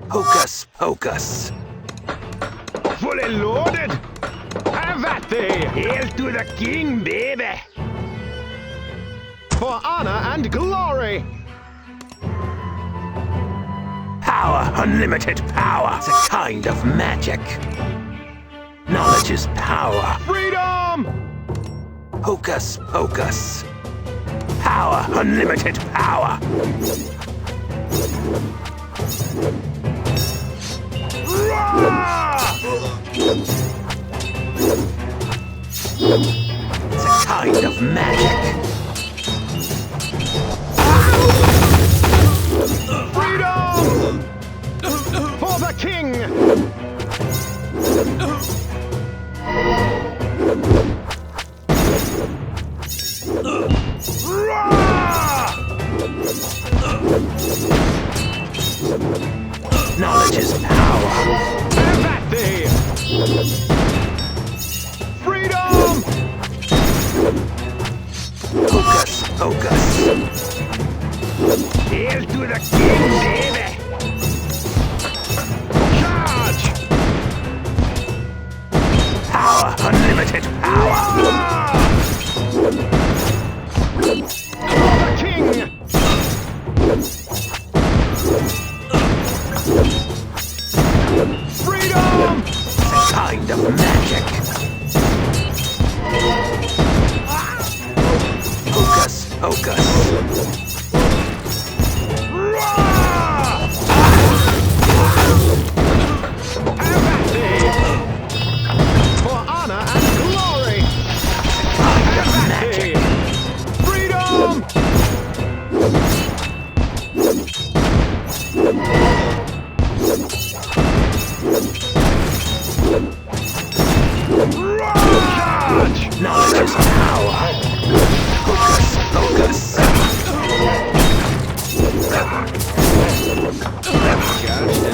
Hocus pocus. Fully loaded. Have at thee. Hail to the king, baby. For honor and glory. Power, unlimited power. It's a kind of magic. Knowledge is power. Freedom. Hocus pocus. Power, unlimited power. It's a kind of magic. Freedom! For the king! Knowledge is power. Have at thee! Freedom! Hocus pocus. Hail to the king, baby! Charge! Power, unlimited power. For the king! Freedom! It's a kind of magic. Hocus pocus. Have at thee! For honor and glory! Kind of Have at magic. thee! Freedom! Charge! Knowledge is power. Hocus pocus.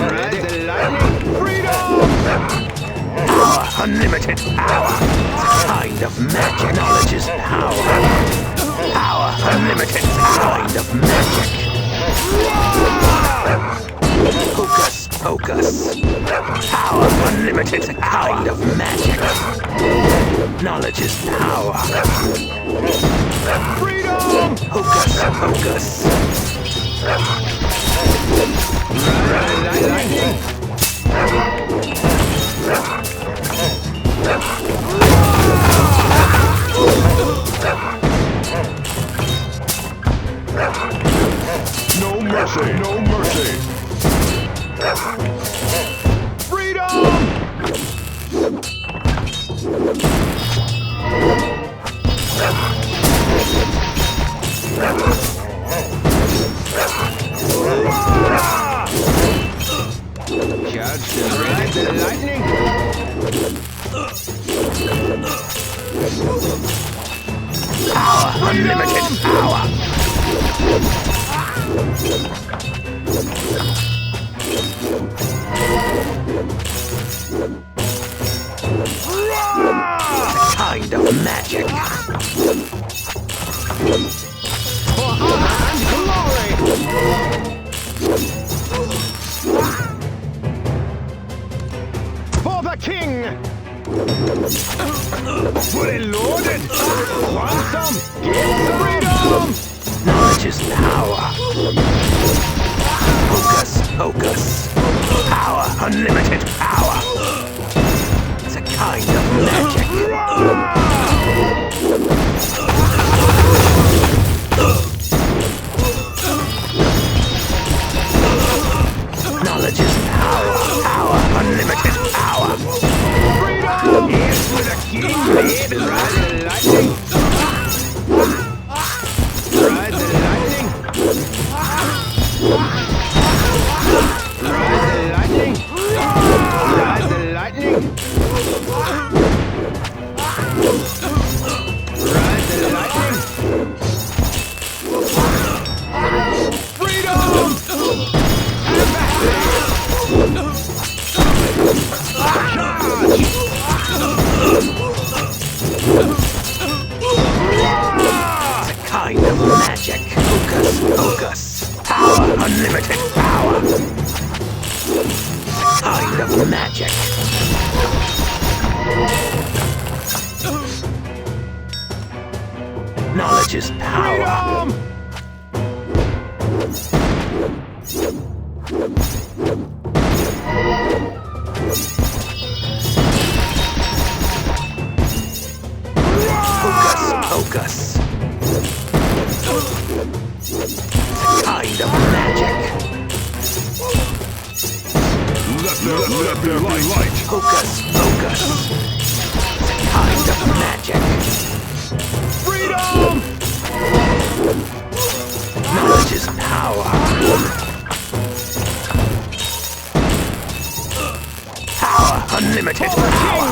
Ride the lightning! Freedom! Power, unlimited power. It's a kind of magic. Knowledge is power. Power, unlimited power. Kind of magic. Hocus pocus. Power, unlimited kind of magic. Knowledge is power. Freedom! Hocus pocus. No mercy, no mercy. Freedom! Catch and ride the lightning. Power, unlimited power. Kind of magic. For honor and glory. For the king. Fully loaded. Want some? Get freedom. Knowledge is power. Hocus pocus. Power, unlimited power. It's a kind of magic. Knowledge is power. Power, unlimited power. Freedom. Yes, for the king, baby. Ride the lightning. Ride the lightning. Ride the lightning. Ride the lightning. Ride the lightning. Freedom. Have at thee. It's a kind of magic. Hocus pocus. Power, unlimited power. of magic. Knowledge is power. Focus. Kind of magic. Let there be light. Focus. Kind of magic. Freedom! Knowledge is power. Power, unlimited power.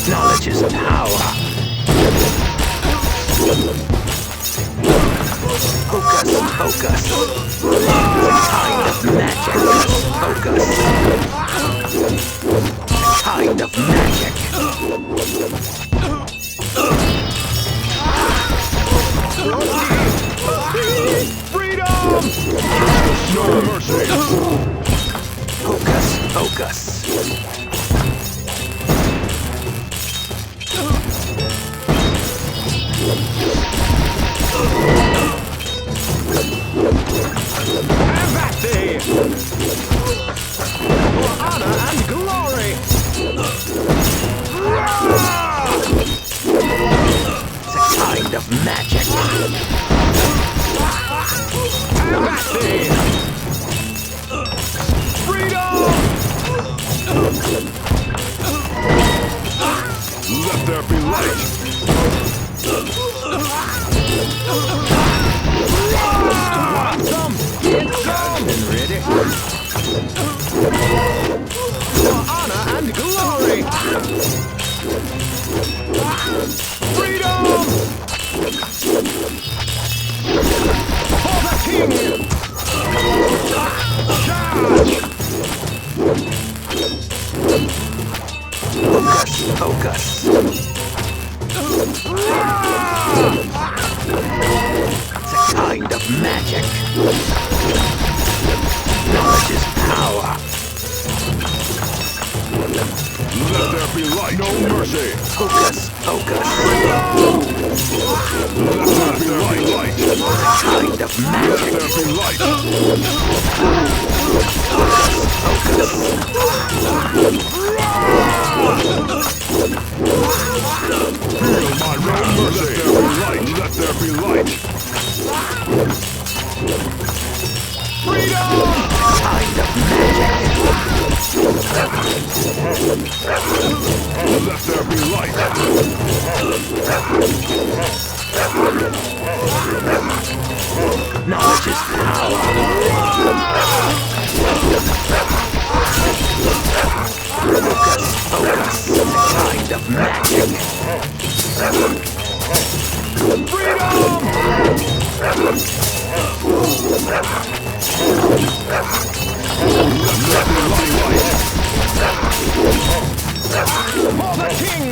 Knowledge is power. Focus. Kind of magic. Focus. Kind of magic. Freedom! No mercy. Focus. Have at thee! For honor and glory! It's a kind of magic. Have at thee! Freedom! Let there be light! Ready? For honor and glory! Freedom! For the king! Charge! Focus. It's a kind of magic. Knowledge is power. Let there be light! No mercy! Focus. Let there be light! Kind of magic. Let there be light! My road mercy! Let there be light! Freedom! Kind of magic. Let there be light! Knowledge is power. Focus. Kind of magic. Freedom! For the king!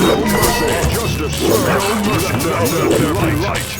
No mercy! Justice! No mercy! Let there be light!